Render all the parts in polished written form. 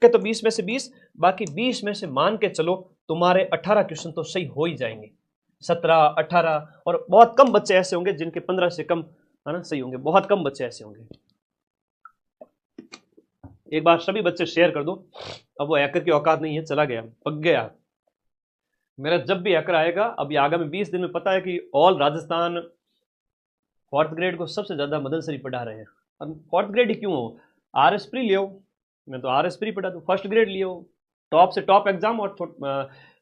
के तो 20 में से 20, बाकी 20 में से मान के चलो तुम्हारे 18 क्वेश्चन तो सही हो ही जाएंगे, 17, 18, और बहुत कम बच्चे ऐसे होंगे जिनके 15 से कम, है ना, सही होंगे, बहुत कम बच्चे ऐसे होंगे। एक बार सभी बच्चे शेयर कर दो। अब वो हैकर की औकात नहीं है, चला गया, पक गया। मेरा जब भी हैकर आएगा, अब ये आगामी 20 दिन में पता है कि ऑल राजस्थान 4th ग्रेड को सबसे ज्यादा मदन सर ही पढ़ा रहे हैं। अब 4th ग्रेड ही क्यों हो, आर एस प्री लियो, मैं तो आर एस प्री पढ़ा दूँ, 1st ग्रेड लियो, टॉप से टॉप एग्जाम और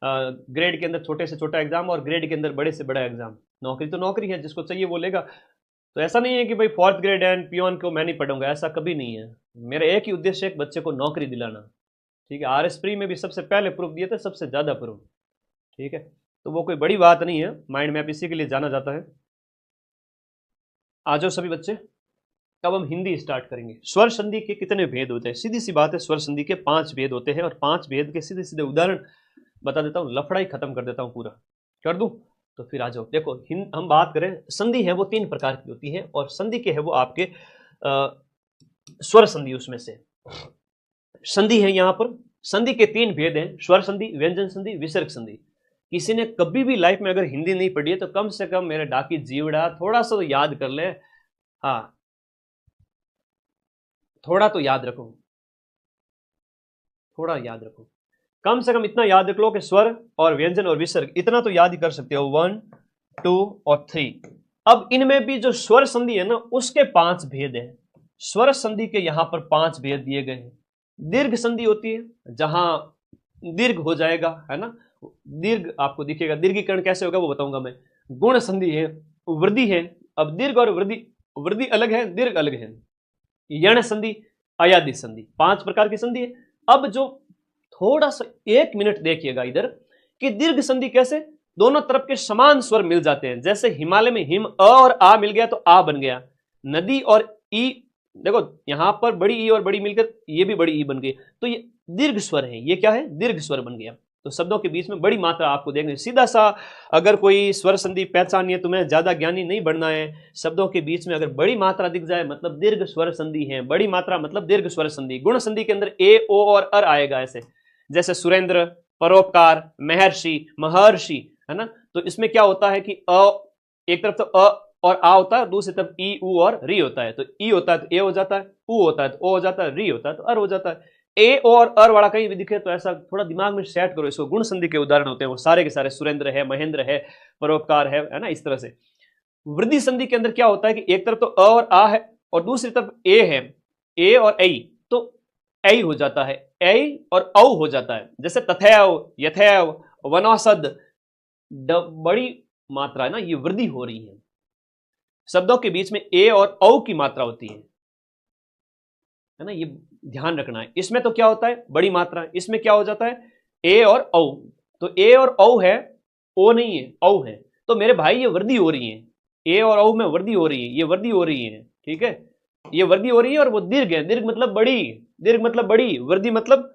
ग्रेड के अंदर छोटे से छोटा एग्जाम और ग्रेड के अंदर बड़े से बड़ा एग्जाम। नौकरी तो नौकरी है, जिसको चाहिए वो लेगा। तो ऐसा नहीं है कि भाई 4th ग्रेड एंड पियोन को मैं नहीं पढ़ूंगा, ऐसा कभी नहीं है। मेरा एक ही उद्देश्य है, एक बच्चे को नौकरी दिलाना। ठीक है, आर एस प्री में भी सबसे पहले प्रूफ दिए थे, सबसे ज्यादा प्रूफ। ठीक है, तो वो कोई बड़ी बात नहीं है, माइंड मैप इसी के लिए जाना जाता है। आ जाओ सभी बच्चे, तब हम हिंदी स्टार्ट करेंगे। स्वर संधि के कितने भेद होते हैं? सीधी सी बात है, स्वर संधि के 5 भेद होते हैं, और 5 भेद के सीधे सीधे उदाहरण बता देता हूँ, लफड़ा ही खत्म कर देता हूँ पूरा, कर दूं? तो फिर आ जाओ। देखो, हम बात करें, संधि है वो 3 प्रकार की होती है, और संधि के है वो आपके स्वर संधि, उसमें से संधि है यहाँ पर। संधि के 3 भेद हैं, स्वर संधि, व्यंजन संधि, विसर्ग संधि। किसी ने कभी भी लाइफ में अगर हिंदी नहीं पढ़ी है तो कम से कम मेरे डाकी जीवड़ा थोड़ा सा तो याद कर ले। हाँ, थोड़ा तो याद रखो, थोड़ा याद रखो, कम से कम इतना याद रख लो कि स्वर और व्यंजन और विसर्ग इतना तो याद ही कर सकते हो, 1, 2 और 3। अब इनमें भी जो स्वर संधि है ना, उसके 5 भेद हैं। स्वर संधि के यहां पर 5 भेद दिए गए हैं। दीर्घ संधि होती है, जहां दीर्घ हो जाएगा, है ना, दीर्घ आपको दिखेगा। दीर्घीकरण कैसे होगा वो बताऊंगा मैं। गुण संधि है, वृद्धि है। अब दीर्घ और वृद्धि, वृद्धि अलग है, दीर्घ अलग है। यण संधि, अयादि संधि, 5 प्रकार की संधि है। अब जो थोड़ा सा 1 मिनट देखिएगा इधर, कि दीर्घ संधि कैसे, दोनों तरफ के समान स्वर मिल जाते हैं। जैसे हिमालय में हिम, अ और आ मिल गया तो आ बन गया। नदी और ई, देखो यहां पर बड़ी ई और बड़ी मिलकर ये भी बड़ी ई बन गई, तो ये दीर्घ स्वर है। ये क्या है, दीर्घ स्वर बन गया। तो शब्दों के बीच में बड़ी मात्रा आपको देखने, सीधा सा अगर कोई स्वर संधि पहचानिए, है, तुम्हें ज्यादा ज्ञानी नहीं बनना है। शब्दों के बीच में अगर बड़ी मात्रा दिख जाए मतलब दीर्घ स्वर संधि है, बड़ी मात्रा मतलब दीर्घ स्वर संधि। गुण संधि के अंदर ए, ओ और अर आएगा ऐसे, जैसे सुरेंद्र, परोपकार, महर्षि, महर्षि, है ना। तो इसमें क्या होता है कि अ, एक तरफ तो अ और आ होता है, दूसरी तरफ ई, उ और री होता है। तो ई होता है तो ए हो जाता है, उ होता है तो ओ हो जाता है, री होता है तो अर हो जाता है। ए और अर वाला कहीं भी दिखे तो ऐसा थोड़ा दिमाग में सेट करो इसको। गुण संधि के उदाहरण होते हैं वो सारे के सारे, सुरेंद्र है, महेंद्र है, परोपकार है ना, इस तरह से। वृद्धि संधि के अंदर क्या होता है कि एक तरफ तो अ और आ है और दूसरी तरफ ए है, ए और ऐ, तो ऐ हो जाता है, ऐ और औ हो जाता है। जैसे तथैव, यथैव, वनौषध, बड़ी मात्रा है ना, ये वृद्धि हो रही है। शब्दों के बीच में ए और औ की मात्रा होती है ना, ये ध्यान रखना है। इसमें तो क्या होता है, बड़ी मात्रा, इसमें क्या हो जाता है, ए और औ। तो ए और औ है, ओ नहीं है, औ है। तो मेरे भाई ये वृद्धि हो रही है, ए और औ में वृद्धि हो रही है, ये वृद्धि हो रही है। ठीक है, ये वृद्धि हो रही है और वो दीर्घ है। दीर्घ मतलब बड़ी, दीर्घ मतलब बड़ी, वृद्धि मतलब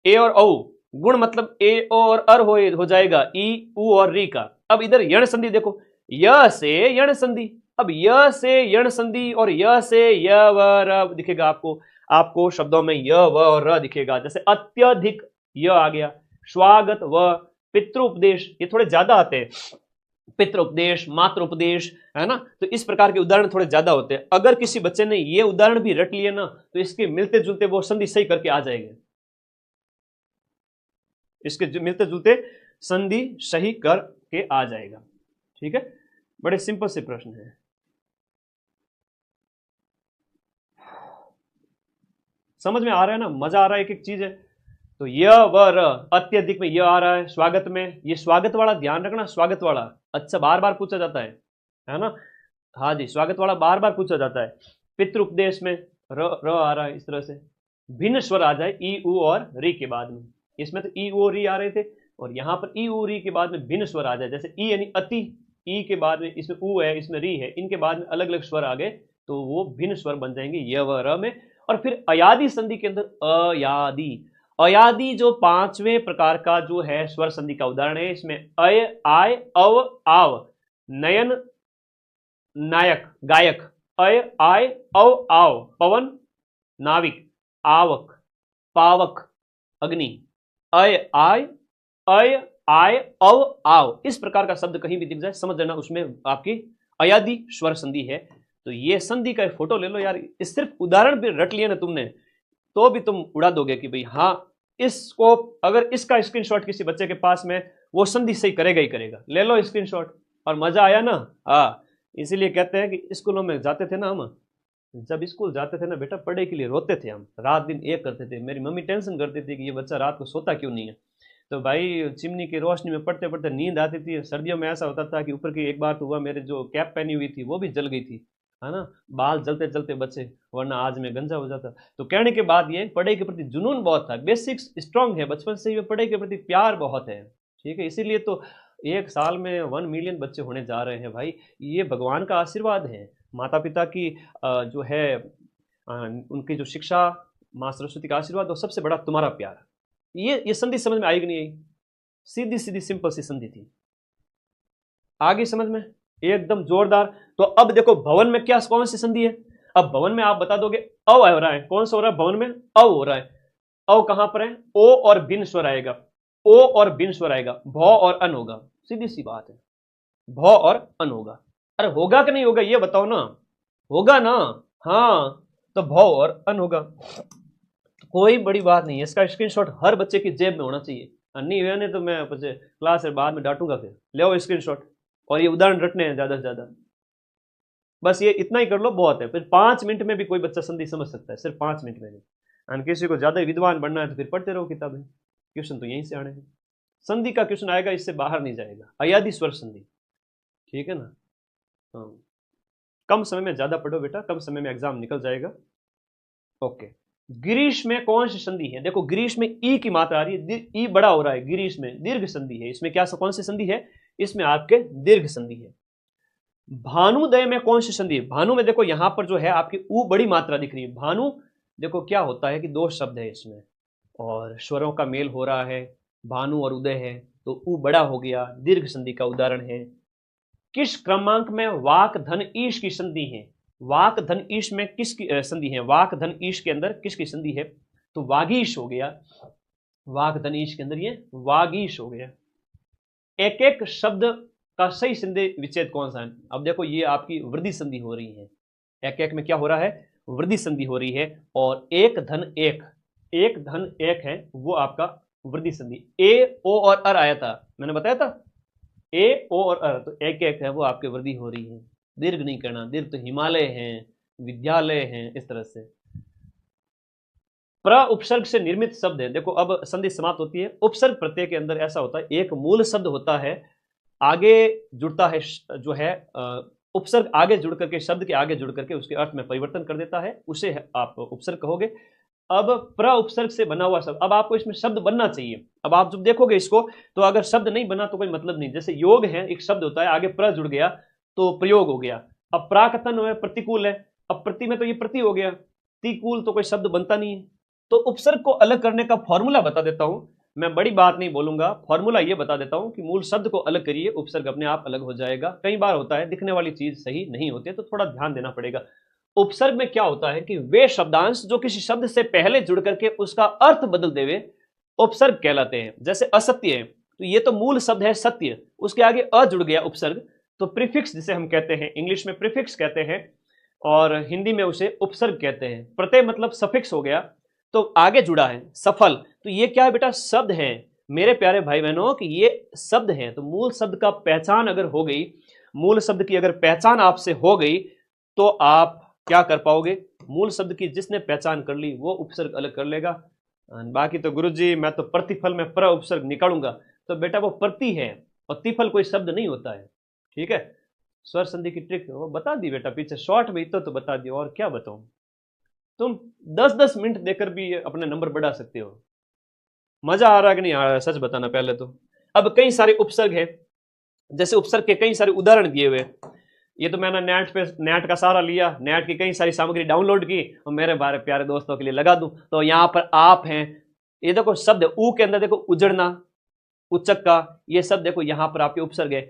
ए और औ। गुण मतलब ए और अर हो जाएगा, ई, उ और री का। अब इधर यण संधि देखो, य से यण संधि। अब य से यण संधि और य से य व र दिखेगा आपको, आपको शब्दों में य व और र दिखेगा। जैसे अत्यधिक, य आ गया। स्वागत, व। पितृ उपदेश, ये थोड़े ज्यादा आते हैं, पितृ उपदेश, मातृ उपदेश, है ना। तो इस प्रकार के उदाहरण थोड़े ज्यादा होते हैं। अगर किसी बच्चे ने ये उदाहरण भी रट लिए ना, तो इसके मिलते जुलते वो संधि सही करके आ जाएंगे, इसके मिलते जुलते संधि सही करके आ जाएगा। ठीक है, बड़े सिंपल से प्रश्न है। समझ में आ रहा है ना, मजा आ रहा है, एक एक चीज है। तो य व र, अत्यधिक में य आ रहा है, स्वागत में, ये स्वागत वाला ध्यान रखना, स्वागत वाला अच्छा बार बार पूछा जाता है ना। हाँ जी, स्वागत वाला बार बार पूछा जाता है। पितृ उपदेश में र आ रहा है, इस तरह से भिन्न स्वर आ जाए ई, उ और री के बाद में। इसमें तो ई, उ और री आ रहे थे, और यहां पर ई, उ, री के बाद में भिन्न स्वर आ जाए। जैसे ई यानी अति, ई के बाद में इसमें उ है, इसमें री है, इनके बाद में अलग अलग स्वर आ गए तो वो भिन्न स्वर बन जाएंगे य व र में। और फिर अयादि संधि के अंदर अयादि, अयादि जो 5वें प्रकार का जो है स्वर संधि का उदाहरण है। इसमें अय, आय, अव, आव, नयन, नायक, गायक, अय, आय, अव, आव, पवन, नाविक, आवक, पावक, अग्नि, अय आय, अय आय, अव आव, इस प्रकार का शब्द कहीं भी दिख जाए समझ लेना उसमें आपकी अयादि स्वर संधि है। तो ये संधि का एक फोटो ले लो यार, इस सिर्फ उदाहरण भी रट लिया ना तुमने तो भी तुम उड़ा दोगे कि भाई हाँ इसको, अगर इसका स्क्रीनशॉट किसी बच्चे के पास में, वो संधि सही करेगा ही करेगा। ले लो स्क्रीनशॉट। और मजा आया ना? हाँ, इसीलिए कहते हैं कि स्कूलों में जाते थे ना हम, जब स्कूल जाते थे ना बेटा, पढ़ाई के लिए रोते थे हम, रात दिन एक करते थे। मेरी मम्मी टेंशन करती थी कि ये बच्चा रात को सोता क्यों नहीं है। तो भाई चिमनी की रोशनी में पढ़ते पढ़ते नींद आती थी। सर्दियों में ऐसा होता था कि ऊपर की एक बार तो हुआ, मेरे जो कैप पहनी हुई थी वो भी जल गई थी, है ना, बाल जलते जलते बचे, वरना आज मैं गंजा हो जाता। तो कहने के बाद ये पढ़ाई के प्रति जुनून बहुत था, बेसिक्स स्ट्रांग है, बचपन से ही पढ़ाई के प्रति प्यार बहुत है। ठीक है, इसीलिए तो एक साल में 1 मिलियन बच्चे होने जा रहे हैं भाई। ये भगवान का आशीर्वाद है, माता पिता की जो है उनकी जो शिक्षा, माँ सरस्वती का आशीर्वाद और सबसे बड़ा तुम्हारा प्यार। ये संधि समझ में आई कि नहीं आई? सीधी सीधी सिंपल सी संधि थी। आगे समझ में एकदम जोरदार। तो अब देखो भवन में क्या, कौन सी संधि है? अब भवन में आप बता दोगे अव हो रहा है। कौन सा हो रहा है भवन में? अव हो रहा है। अव कहां पर है? ओ और बिन स्वर आएगा, ओ और बिन स्वर आएगा, भ और अन होगा। सीधी सी बात है, भ और अन होगा। अरे होगा कि नहीं होगा ये बताओ ना? होगा ना? हाँ, तो भ और अन होगा, कोई बड़ी बात नहीं है। इसका स्क्रीनशॉट हर बच्चे की जेब में होना चाहिए। नहीं हुआ नहीं तो मैं क्लास से बाद में डांटूंगा, फिर ले आओ स्क्रीनशॉट। और ये उदाहरण रटने हैं ज्यादा से ज्यादा, बस ये इतना ही कर लो बहुत है। फिर 5 मिनट में भी कोई बच्चा संधि समझ सकता है, सिर्फ 5 मिनट में भी। और किसी को ज्यादा विद्वान बनना है तो फिर पढ़ते रहो किताबें, क्वेश्चन तो यहीं से आने हैं। संधि का क्वेश्चन आएगा, इससे बाहर नहीं जाएगा। अयादि स्वर संधि, ठीक है ना? हाँ, कम समय में ज्यादा पढ़ो बेटा, कम समय में एग्जाम निकल जाएगा। ओके, गिरीश में कौन सी संधि है? देखो गिरीश में ई की मात्रा आ रही है, ई बड़ा हो रहा है, गिरीश में दीर्घ संधि है। इसमें क्या, कौन सी संधि है? इसमें आपके दीर्घ संधि है। भानुदय में कौन सी संधि है? भानु में देखो यहां पर जो है आपकी ऊ बड़ी मात्रा दिख रही है। भानु देखो क्या होता है कि 2 शब्द है इसमें और स्वरों का मेल हो रहा है, भानु और उदय है, तो ऊ बड़ा हो गया, दीर्घ संधि का उदाहरण है। किस क्रमांक में वाक धन ईश की संधि है? वाक धन ईश में किसकी संधि है? वाक धन ईश के अंदर किसकी संधि है? तो वागीश हो गया। वाक धन ईश के अंदर ये वागीश हो गया। एक एक शब्द का सही संधि विच्छेद कौन सा है? अब देखो ये आपकी वृद्धि संधि हो रही है। एक एक में क्या हो रहा है? वृद्धि संधि हो रही है। और एक धन एक, एक धन एक है वो आपका वृद्धि संधि। ए ओ और अर आया था, मैंने बताया था, ए ओ और अर, तो एक एक है वो आपके वृद्धि हो रही है। दीर्घ नहीं करना, दीर्घ तो हिमालय हैं, विद्यालय हैं, इस तरह से। प्र उपसर्ग से निर्मित शब्द है। देखो अब संधि समाप्त होती है। उपसर्ग प्रत्यय के अंदर ऐसा होता है, एक मूल शब्द होता है, आगे जुड़ता है जो है उपसर्ग आगे जुड़ करके, शब्द के आगे जुड़ करके उसके अर्थ में परिवर्तन कर देता है, उसे आप उपसर्ग कहोगे। अब प्र उपसर्ग से बना हुआ शब्द, अब आपको इसमें शब्द बनना चाहिए। अब आप जब देखोगे इसको तो अगर शब्द नहीं बना तो कोई मतलब नहीं। जैसे योग है, एक शब्द होता है, आगे प्र जुड़ गया तो प्रयोग हो गया। अब प्राकथन है, प्रतिकूल है, अब प्रति में तो ये प्रति हो गया, तिकूल तो कोई शब्द बनता नहीं है। तो उपसर्ग को अलग करने का फॉर्मूला बता देता हूं मैं, बड़ी बात नहीं बोलूंगा, फॉर्मूला ये बता देता हूं कि मूल शब्द को अलग करिए, उपसर्ग अपने आप अलग हो जाएगा। कई बार होता है दिखने वाली चीज सही नहीं होती है तो थोड़ा ध्यान देना पड़ेगा। उपसर्ग में क्या होता है कि वे शब्दांश जो किसी शब्द से पहले जुड़ करके उसका अर्थ बदल देवे उपसर्ग कहलाते हैं। जैसे असत्य है तो ये तो मूल शब्द है सत्य, उसके आगे अ जुड़ गया उपसर्ग, तो प्रीफिक्स जिसे हम कहते हैं, इंग्लिश में प्रीफिक्स कहते हैं और हिंदी में उसे उपसर्ग कहते हैं। प्रत्यय मतलब सफिक्स हो गया, तो आगे जुड़ा है सफल, तो ये क्या है बेटा? शब्द है। मेरे प्यारे भाई बहनों कि ये शब्द है। तो मूल शब्द का पहचान अगर हो गई, मूल शब्द की अगर पहचान आपसे हो गई तो आप क्या कर पाओगे? मूल शब्द की जिसने पहचान कर ली वो उपसर्ग अलग कर लेगा। बाकी तो गुरुजी मैं तो प्रतिफल में प्र उपसर्ग निकालूंगा, तो बेटा वो प्रति है और तिफल कोई शब्द नहीं होता है। ठीक है, स्वर संधि की ट्रिक वो बता दी बेटा पीछे शॉर्ट में, तो बता दी, और क्या बताऊं। तुम 10-10 मिनट देकर भी अपने नंबर बढ़ा सकते हो। मजा आ रहा है कि नहीं आ रहा है? सच बताना पहले तो। अब कई सारे उपसर्ग है, जैसे उपसर्ग के कई सारे उदाहरण दिए हुए। ये तो मैंने नेट का सहारा लिया, नेट की कई सारी सामग्री डाउनलोड की और मेरे बारे प्यारे दोस्तों के लिए लगा दूं। तो यहां पर आप हैं, ये देखो शब्द ऊ के अंदर देखो उजड़ना, उच्चक का, ये सब देखो यहां पर आपके उपसर्ग है।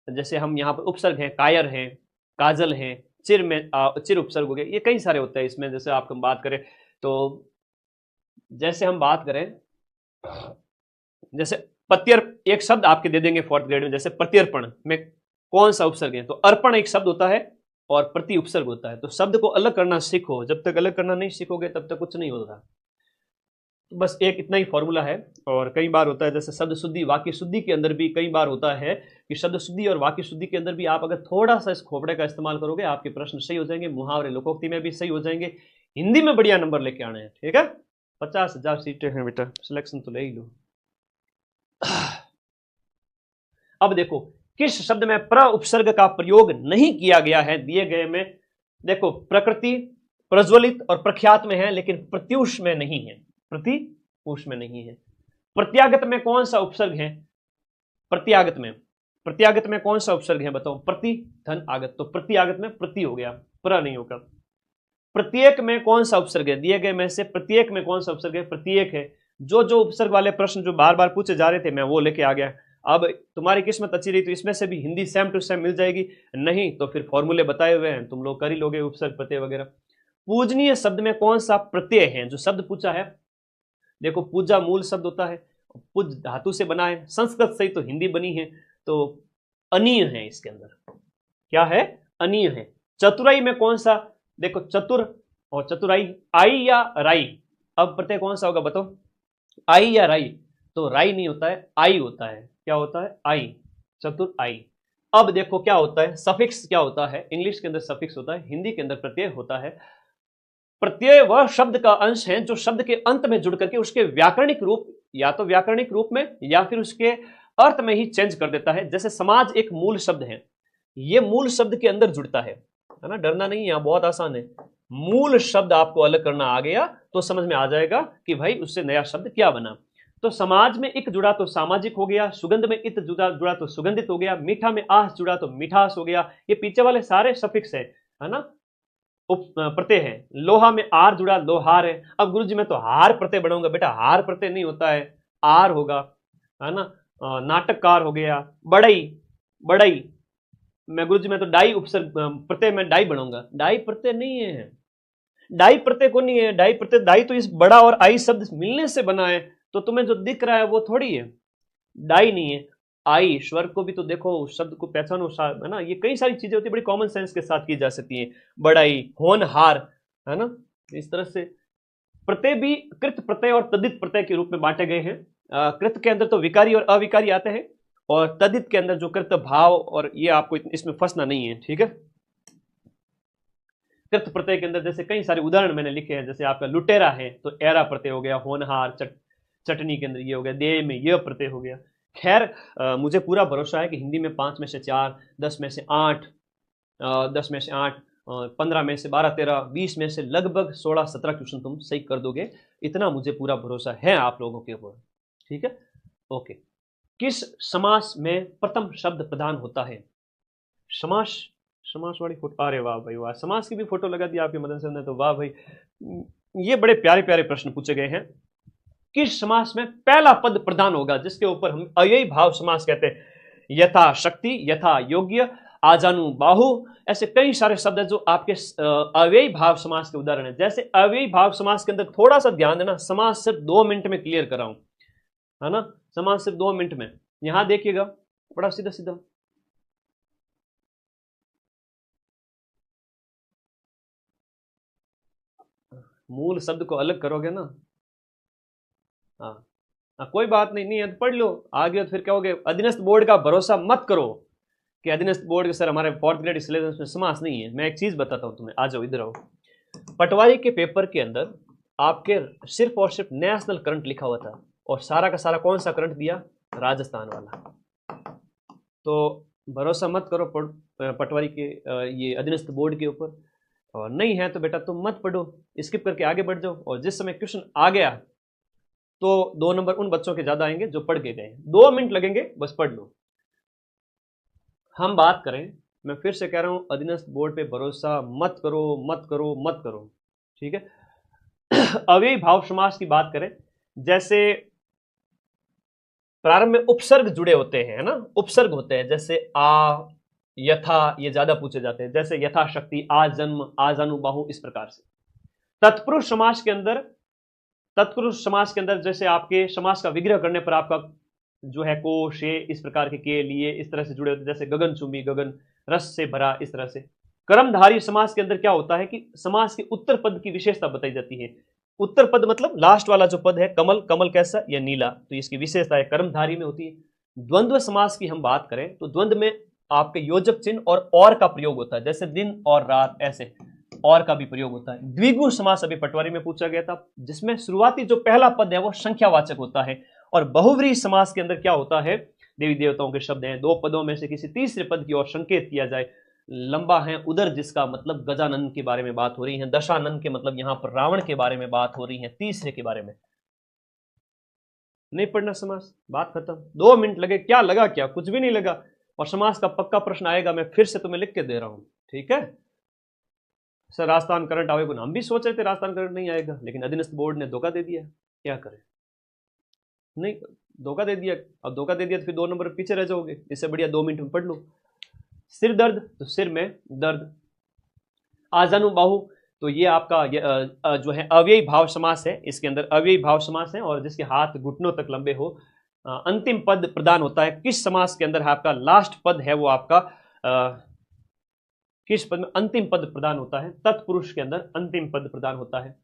जैसे हम यहाँ पर उपसर्ग हैं, कायर हैं, काजल हैं, चिर में चिर उपसर्ग हो गए, ये कई सारे होते हैं इसमें। जैसे आप हम बात करें तो जैसे हम बात करें, जैसे एक शब्द आपके दे देंगे फोर्थ ग्रेड में, जैसे प्रत्यर्पण में कौन सा उपसर्ग है, तो अर्पण एक शब्द होता है और प्रति उपसर्ग होता है। तो शब्द को अलग करना सीखो, जब तक अलग करना नहीं सीखोगे तब तक कुछ नहीं होगा। तो बस एक इतना ही फॉर्मूला है। और कई बार होता है जैसे शब्द शुद्धि वाक्य शुद्धि के अंदर भी कई बार होता है कि शब्द शुद्धि और वाक्य शुद्धि के अंदर भी आप अगर थोड़ा सा इस खोपड़े का इस्तेमाल करोगे आपके प्रश्न सही हो जाएंगे, मुहावरे लोकोक्ति में भी सही हो जाएंगे, हिंदी में बढ़िया नंबर लेके आने हैं। ठीक है, 50,000 सीटें हैं बेटा, सिलेक्शन तो ले ही लो। अब देखो किस शब्द में प्र उपसर्ग का प्रयोग नहीं किया गया है दिए गए में। देखो प्रकृति, प्रज्वलित और प्रख्यात में है, लेकिन प्रत्युष में नहीं है, प्रत्युष में नहीं है। प्रत्यागत में कौन सा उपसर्ग है, प्रत्यागत में कौन सा उपसर्ग है बताओ, प्रति धन आगत, तो प्रत्यागत में प्रति हो गया, प्र नहीं होगा। प्रत्येक में कौन सा उपसर्ग है, दिए गए में से प्रत्येक में कौन सा उपसर्ग है, प्रत्येक है। जो उपसर्ग वाले प्रश्न जो बार बार पूछे जा रहे थे मैं वो लेके आ गया। अब तुम्हारी किस्मत अच्छी रही तो इसमें से भी हिंदी सेम टू सेम मिल जाएगी, नहीं तो फिर फॉर्मूले बताए हुए हैं तुम लोग कर ही लोगे, उपसर्ग प्रत्यय वगैरह। पूजनीय शब्द में कौन सा प्रत्यय है, जो शब्द पूछा है। देखो पूजा मूल शब्द होता है, पूज धातु से बना है, संस्कृत से ही तो हिंदी बनी है, तो अनीय है इसके अंदर, क्या है, अनीय है। चतुराई में कौन सा, देखो चतुर और चतुराई, आई या राई, अब प्रत्यय कौन सा होगा बताओ, आई या राई, तो राई नहीं होता है, आई होता है, क्या होता है, आई, चतुर आई। अब देखो क्या होता है, सफिक्स क्या होता है, इंग्लिश के अंदर सफिक्स होता है, हिंदी के अंदर प्रत्यय होता है। प्रत्यय वह शब्द का अंश है जो शब्द के अंत में जुड़ करके उसके व्याकरणिक रूप, या तो व्याकरणिक रूप में या फिर उसके अर्थ में ही चेंज कर देता है। जैसे समाज एक मूल शब्द है, ये मूल शब्द के अंदर जुड़ता है ना, डरना नहीं है, बहुत आसान है। मूल शब्द आपको अलग करना आ गया तो समझ में आ जाएगा कि भाई उससे नया शब्द क्या बना। तो समाज में इक जुड़ा तो सामाजिक हो गया, सुगंध में इत जुड़ा तो सुगंधित हो गया, मीठा में आस जुड़ा तो मिठास हो गया। ये पीछे वाले सारे सफिक्स है ना, प्रत्यय है। लोहा में आर जुड़ा लोहार है। अब गुरुजी मैं तो हार प्रत्यय बनाऊंगा, बेटा हार प्रत्यय नहीं होता है, आर होगा, है ना। नाटककार हो गया, बड़ई मैं गुरुजी मैं तो डाई उपसर्ग प्रत्यय में डाई बनाऊंगा, डाई प्रत्यय नहीं है, डाई प्रत्यय को नहीं है, डाई प्रत्यय, डाई तो इस बड़ा और आई शब्द मिलने से बना है, तो तुम्हें जो दिख रहा है वो थोड़ी है, डाई नहीं है। आई स्वर को भी तो देखो, शब्द को पहचानो, है ना, ये कई सारी चीजें होती है बड़ी कॉमन सेंस के साथ की जा सकती है। बड़ाई, होनहार, है ना, इस तरह से। प्रत्यय भी कृत प्रत्यय और तद्धित प्रत्यय के रूप में बांटे गए हैं। कृत के अंदर तो विकारी और अविकारी आते हैं, और तद्धित के अंदर जो कृत भाव, और ये आपको इसमें फंसना नहीं है, ठीक है। कृत प्रत्यय के अंदर जैसे कई सारे उदाहरण मैंने लिखे हैं, जैसे आपका लुटेरा है तो एरा प्रत्यय हो गया, होनहार चटनी के अंदर ये हो गया, देह में यह प्रत्यय हो गया। खैर मुझे पूरा भरोसा है कि हिंदी में 5 में से 4, 10 में से 8, 10 में से 8, 15 में से 12, 13, 20 में से लगभग 16, 17 क्वेश्चन तुम सही कर दोगे, इतना मुझे पूरा भरोसा है आप लोगों के ऊपर, ठीक है। ओके, किस समास में प्रथम शब्द प्रधान होता है। समास वाली फोटो, अरे वाह भाई वाह, समास की भी फोटो लगा दी आपके मदन सर ने, तो वाह भाई, ये बड़े प्यारे प्यारे प्रश्न पूछे गए हैं। किस समास में पहला पद प्रधान होगा, जिसके ऊपर हम अव्ययी भाव समास कहते हैं। यथा शक्ति, यथा योग्य, आजानु बाहु, ऐसे कई सारे शब्द हैं जो आपके अव्ययी भाव समास के उदाहरण है। जैसे अव्ययी भाव समास के अंदर थोड़ा सा ध्यान देना, समास सिर्फ 2 मिनट में क्लियर कराऊं, है ना, समास सिर्फ 2 मिनट में। यहां देखिएगा बड़ा सीधा सीधा, मूल शब्द को अलग करोगे ना, हाँ कोई बात नहीं, नहीं है तो पढ़ लो, आगे तो फिर कहोगे अधीनस्थ बोर्ड का भरोसा मत करो कि अधीनस्थ बोर्ड के सर हमारे 4th ग्रेड सिलेबस में समास नहीं है। मैं एक चीज बताता हूं तुम्हें, आ जाओ इधर आओ। पटवारी के पेपर के अंदर आपके सिर्फ और सिर्फ नेशनल करंट लिखा हुआ था, और सारा का सारा कौन सा करंट दिया, राजस्थान वाला। तो भरोसा मत करो पटवारी के ये अधीनस्थ बोर्ड के ऊपर, और नहीं है तो बेटा तुम मत पढ़ो, स्किप करके आगे बढ़ जाओ, और जिस समय क्वेश्चन आ गया तो 2 नंबर उन बच्चों के ज्यादा आएंगे जो पढ़ के गए। 2 मिनट लगेंगे, बस पढ़ लो। हम बात करें, मैं फिर से कह रहा हूं, अधीनस्थ बोर्ड पे भरोसा मत करो मत करो मत करो, ठीक है। अव्ययी भाव समास की बात करें, जैसे प्रारंभ में उपसर्ग जुड़े होते हैं, है ना, उपसर्ग होते हैं, जैसे आ, यथा, ये ज्यादा पूछे जाते हैं, जैसे यथाशक्ति, आ जन्म, आ जानु बाहु, इस प्रकार से। तत्पुरुष समास के अंदर तत्पुरुष समास के अंदर जैसे आपके समास का विग्रह करने पर आपका जो है को, शे, इस प्रकार के लिए इस तरह से जुड़े होते हैं, जैसे गगन चुंबी, गगन रस से भरा, इस तरह से। कर्मधारी समास के अंदर क्या होता है कि समास के उत्तर पद की विशेषता बताई जाती है। उत्तर पद मतलब लास्ट वाला जो पद है, कमल, कमल कैसा या नीला, तो इसकी विशेषता है कर्मधारी में होती है। द्वंद्व समास की हम बात करें तो द्वंद्व में आपके योजक चिन्ह और का प्रयोग होता है, जैसे दिन और रात, ऐसे और का भी प्रयोग होता है। द्विगु समास अभी पटवारी में पूछा गया था, जिसमें शुरुआती जो पहला पद है वो संख्यावाचक होता है। और बहुव्रीहि समास के अंदर क्या होता है, देवी देवताओं के शब्द हैं, दो पदों में से किसी तीसरे पद की ओर संकेत किया जाए। लंबा है उदर, जिसका मतलब गजानन के बारे में बात हो रही है, दशानन के मतलब यहां पर रावण के बारे में बात हो रही है, तीसरे के बारे में। नहीं पढ़ना समास, बात खत्म। 2 मिनट लगे, क्या लगा, क्या कुछ भी नहीं लगा। और समास का पक्का प्रश्न आएगा, मैं फिर से तुम्हें लिख के दे रहा हूं, ठीक है सर। राजस्थान करंट आएगा, हम भी सोच रहे थे राजस्थान करंट नहीं आएगा, लेकिन अधीनस्थ बोर्ड ने धोखा दे दिया, क्या करें। नहीं, धोखा दे दिया। अब धोखा दे दिया तो फिर 2 नंबर पीछे रह जाओगे, इससे बढ़िया 2 मिनट में पढ़ लो। सिर दर्द, तो सिर में दर्द। आजानुबाहु, तो ये आपका जो है अव्ययी भाव समास है, इसके अंदर अव्ययी भाव समास है, और जिसके हाथ घुटनों तक लंबे हो। अंतिम पद प्रदान होता है किस समास के अंदर, आपका लास्ट पद है वो आपका किस पद में अंतिम पद प्रदान होता है, तत्पुरुष के अंदर अंतिम पद प्रदान होता है।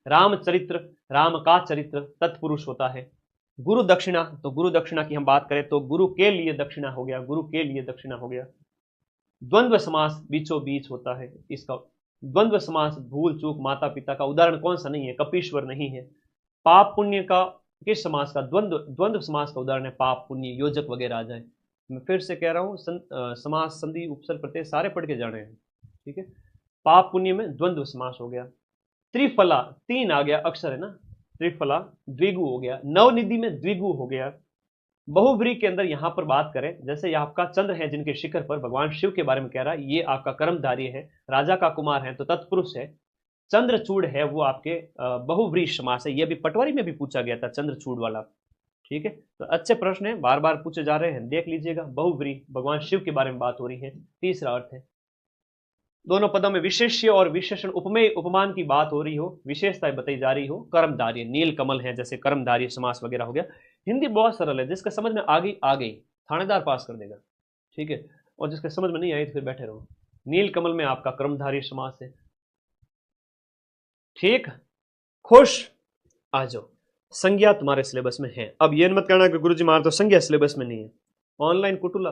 रामचरित्र, राम का चरित्र तत्पुरुष होता है। गुरु दक्षिणा, तो गुरु दक्षिणा की हम बात करें तो गुरु के लिए दक्षिणा हो गया, गुरु के लिए दक्षिणा हो गया। द्वंद्व समास बीचों बीच होता है इसका। द्वंद्व समास भूल चूक माता पिता का उदाहरण कौन सा नहीं है, कपीश्वर नहीं है। पाप पुण्य का किस समास का, द्वंद्व समास का उदाहरण है पाप पुण्य, योजक वगैरह आ जाए। मैं फिर से कह रहा हूं, समास, संधि, उपसर्ग, प्रत्यय सारे पढ़ के जाने हैं, ठीक है। पाप पुण्य में द्वंद्व समास हो गया। त्रिफला, 3 आ गया, अक्षर है ना, त्रिफला द्विगु हो गया। नवनिधि में द्विगु हो गया। बहुव्रीहि के अंदर यहां पर बात करें, जैसे आपका चंद्र है जिनके शिखर पर, भगवान शिव के बारे में कह रहा है, ये आपका कर्मधारी है, राजा का कुमार है तो तत्पुरुष है। चंद्रचूड़ है वो आपके बहुव्रीहि समास है, ये भी पटवारी में भी पूछा गया था चंद्रचूड़ वाला, ठीक है। तो अच्छे प्रश्न है, बार बार पूछे जा रहे हैं, देख लीजिएगा। बहुव्रीहि, भगवान शिव के बारे में बात हो रही है, तीसरा अर्थ है। दोनों पदों में विशेष्य और विशेषण उपमेय उपमान की बात हो रही हो, विशेषताएं बताई जा रही हो। कर्मधारी, नील कमल है, जैसे कर्मधारी समास वगैरह हो गया। हिंदी बहुत सरल है, जिसका समझ में आ गई थानेदार पास कर देगा, ठीक है। और जिसके समझ में नहीं आई तो फिर बैठे रहो। नील कमल में आपका कर्मधारी समास है, ठीक। खुश, आ जाओ। संज्ञा तुम्हारे सिलेबस में है। अब ये मत कहना कि गुरुजी मार तो संज्ञा सिलेबस में नहीं है, ऑनलाइन कुटुला,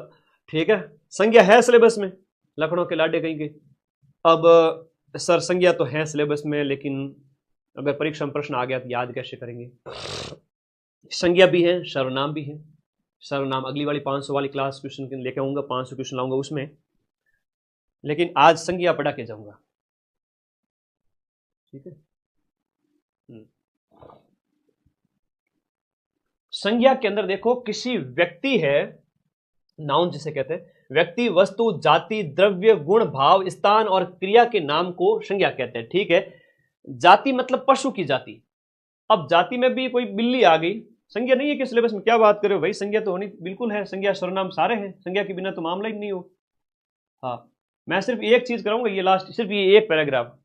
ठीक है। संज्ञा है सिलेबस में, लखनऊ के लाडे कहीं के। अब सर संज्ञा तो है सिलेबस में, लेकिन अगर परीक्षा में प्रश्न आ गया तो याद कैसे करेंगे। संज्ञा भी है, सर्वनाम भी है। सर्वनाम अगली वाली 500 वाली क्लास क्वेश्चन लेके आऊंगा, 500 क्वेश्चन लाऊंगा उसमें, लेकिन आज संज्ञा पढ़ा के जाऊंगा, ठीक है। संज्ञा के अंदर देखो, किसी व्यक्ति है, नाउन जिसे कहते हैं, व्यक्ति, वस्तु, जाति, द्रव्य, गुण, भाव, स्थान और क्रिया के नाम को संज्ञा कहते हैं, ठीक है। जाति मतलब पशु की जाति। अब जाति में भी कोई बिल्ली आ गई, संज्ञा नहीं है कि सिलेबस में, क्या बात कर रहे हो भाई, संज्ञा तो होनी बिल्कुल है, संज्ञा सर्वनाम सारे हैं, संज्ञा के बिना तो मामला ही नहीं हो। हाँ, मैं सिर्फ एक चीज कराऊंगा, ये लास्ट, सिर्फ ये एक पैराग्राफ,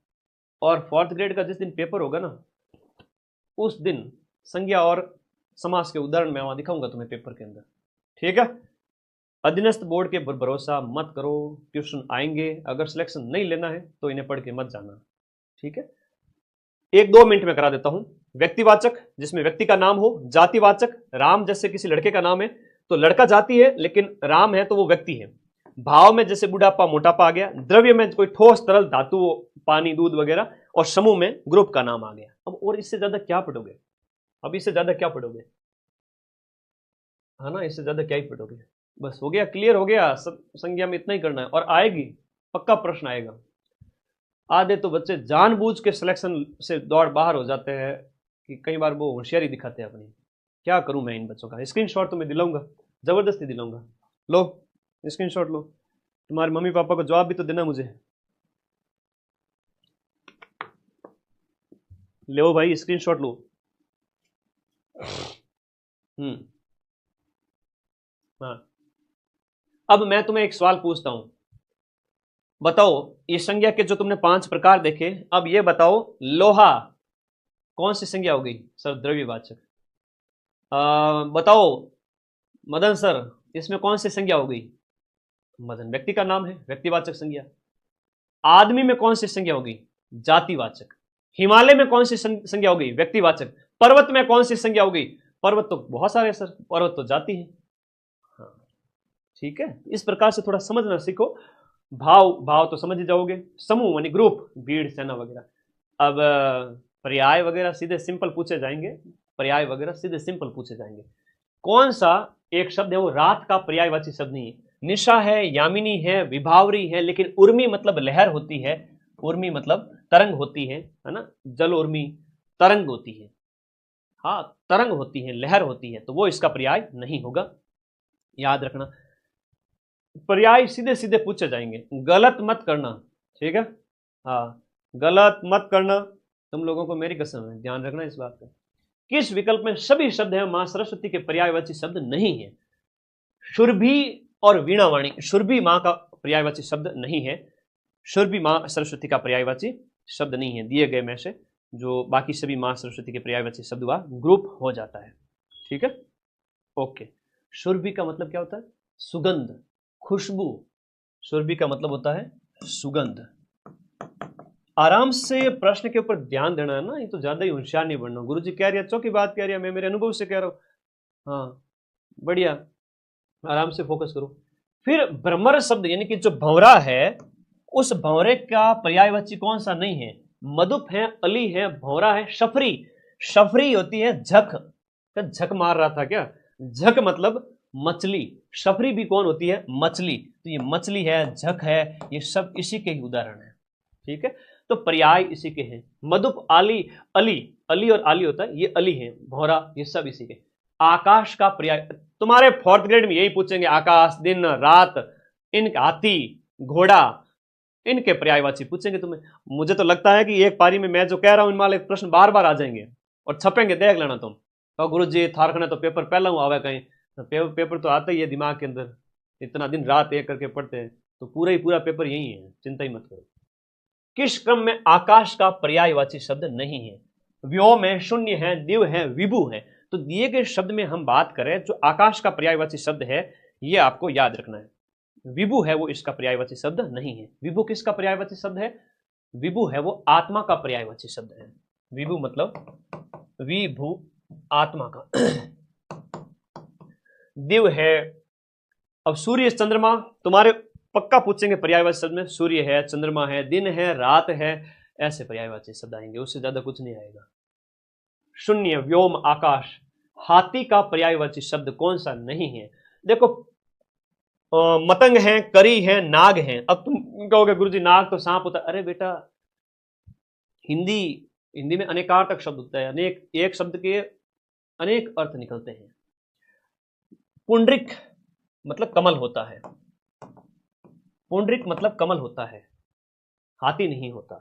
और 4th ग्रेड का जिस दिन पेपर होगा ना, उस दिन संज्ञा और समास के उदाहरण मैं वहां दिखाऊंगा तुम्हें पेपर के अंदर, ठीक है। अधीनस्थ बोर्ड के भरोसा मत करो, ट्यूशन आएंगे, अगर सिलेक्शन नहीं लेना है तो इन्हें पढ़ के मत जाना, ठीक है। 1-2 मिनट में करा देता हूं। व्यक्तिवाचक, जिसमें व्यक्ति का नाम हो। जातिवाचक, राम जैसे किसी लड़के का नाम है तो लड़का जाति है, लेकिन राम है तो वो व्यक्ति है। भाव में जैसे बुढ़ापा मोटापा आ गया। द्रव्य में कोई ठोस तरल धातु, पानी दूध वगैरह। और समूह में ग्रुप का नाम आ गया। अब और इससे ज्यादा क्या पढ़ोगे, अब इससे ज्यादा क्या पढ़ोगे, है ना, इससे ज्यादा क्या ही पढ़ोगे। बस हो गया, क्लियर हो गया, सब संज्ञा में इतना ही करना है। और आएगी, पक्का प्रश्न आएगा। आधे तो बच्चे जानबूझ के सिलेक्शन से दौड़ बाहर हो जाते हैं कि कई बार वो होशियारी दिखाते हैं अपनी। क्या करूं मैं इन बच्चों का, स्क्रीनशॉट तो मैं दिलाऊंगा, जबरदस्ती दिलाऊंगा। लो स्क्रीनशॉट लो, तुम्हारे मम्मी पापा को जवाब भी तो देना मुझे। लो भाई स्क्रीनशॉट लो। हाँ, अब मैं तुम्हें एक सवाल पूछता हूं, बताओ ये संज्ञा के जो तुमने 5 प्रकार देखे, अब ये बताओ लोहा कौन सी संज्ञा हो गई सर? द्रव्यवाचक। बताओ मदन सर, इसमें कौन सी संज्ञा हो गई? मदन व्यक्ति का नाम है, व्यक्तिवाचक संज्ञा। आदमी में कौन सी संज्ञा हो गई? जातिवाचक। हिमालय में कौन सी संज्ञा हो गई? व्यक्तिवाचक। पर्वत में कौन सी संज्ञा हो गई? पर्वत तो बहुत सारे सर, पर्वत तो जाति है। हाँ ठीक है, इस प्रकार से थोड़ा समझना सीखो। भाव, भाव तो समझ ही जाओगे। समूह यानी ग्रुप, भीड़, सेना वगैरह। अब पर्याय वगैरह सीधे सिंपल पूछे जाएंगे, पर्याय वगैरह सीधे सिंपल पूछे जाएंगे। कौन सा एक शब्द है वो रात का पर्यायवाची शब्द नहीं है? निशा है, यामिनी है, विभावरी है, लेकिन उर्मी मतलब लहर होती है, उर्मी मतलब तरंग होती है ना, जल उर्मी तरंग होती है। हाँ तरंग होती है, लहर होती है, तो वो इसका पर्याय नहीं होगा, याद रखना। पर्याय सीधे सीधे पूछे जाएंगे, गलत मत करना, ठीक है? हाँ गलत मत करना, तुम लोगों को मेरी कसम है, ध्यान रखना इस बात का। किस विकल्प में सभी शब्द हैं मां सरस्वती के पर्यायवाची शब्द नहीं है? शुरभि और वीणावाणी। शुरभि मां का पर्यायवाची शब्द नहीं है, शुरभि मां सरस्वती का पर्यायवाची शब्द नहीं है। दिए गए में से जो बाकी सभी मां सरस्वती के पर्यायवाची शब्द हुआ ग्रुप हो जाता है, ठीक है? ओके। शुरभि का मतलब क्या होता है? सुगंध, खुशबू। शुरभि का मतलब होता है सुगंध। आराम से प्रश्न के ऊपर ध्यान देना है ना, ये तो ज्यादा ही होशियार नहीं बनना। गुरुजी कह रही है, चौकी बात कह रही है, मैं मेरे अनुभव से कह रहा हूं। हाँ बढ़िया, आराम से फोकस करो। फिर भ्रमर शब्द यानी कि जो भंवरा है, उस भंवरे का पर्यायवाची कौन सा नहीं है? मधुप है, अली है, भंवरा है, शफरी। शफरी होती है झक। झक मार रहा था क्या? झक मतलब मछली। शफरी भी कौन होती है? मछली। तो ये मछली है, झक है, ये सब इसी के ही उदाहरण है, ठीक है? तो पर्याय इसी के हैं। मधुप, आली, अली, अली और आली होता है, ये अली है, भौरा, ये सब इसी के। आकाश का पर्याय तुम्हारे 4th ग्रेड में यही पूछेंगे, आकाश, दिन, रात, इनके हाथी, घोड़ा, इनके पर्यायवाची पूछेंगे तुम्हें। मुझे तो लगता है कि एक पारी में मैं जो कह रहा हूं इन वाले प्रश्न बार बार आ जाएंगे और छपेंगे, देख लेना तुम। तो गुरु जी थारखने तो पेपर पहला हूं आवे कहीं, तो पेपर तो आता ही है दिमाग के अंदर, इतना दिन रात एक करके पढ़ते हैं, तो पूरा ही पूरा पेपर यही है, चिंता ही मत करो। किस क्रम में आकाश का पर्यायवाची शब्द नहीं है? व्योम है, शून्य है, दिव है, विभु है। तो दिए गए शब्द में हम बात करें, जो आकाश का पर्यायवाची शब्द है, यह आपको याद रखना है। विभु है वो इसका पर्यायवाची शब्द नहीं है। विभु किसका पर्यायवाची शब्द है? विभु है वो आत्मा का पर्यायवाची शब्द है। विभु मतलब विभु, आत्मा का। दिव है। अब सूर्य, चंद्रमा तुम्हारे पक्का पूछेंगे पर्यायवाची शब्द में, सूर्य है, चंद्रमा है, दिन है, रात है, ऐसे पर्यायवाची शब्द आएंगे, उससे ज्यादा कुछ नहीं आएगा। शून्य, व्योम, आकाश। हाथी का पर्यायवाची शब्द कौन सा नहीं है? देखो मतंग है, करी है, नाग है। अब तुम कहोगे गुरुजी नाग तो सांप होता है। अरे बेटा, हिंदी में अनेकार्थक शब्द होता है, अनेक, एक शब्द के अनेक अर्थ निकलते हैं। पुंडरिक मतलब कमल होता है, पुंडरिक मतलब कमल होता है, हाथी नहीं होता।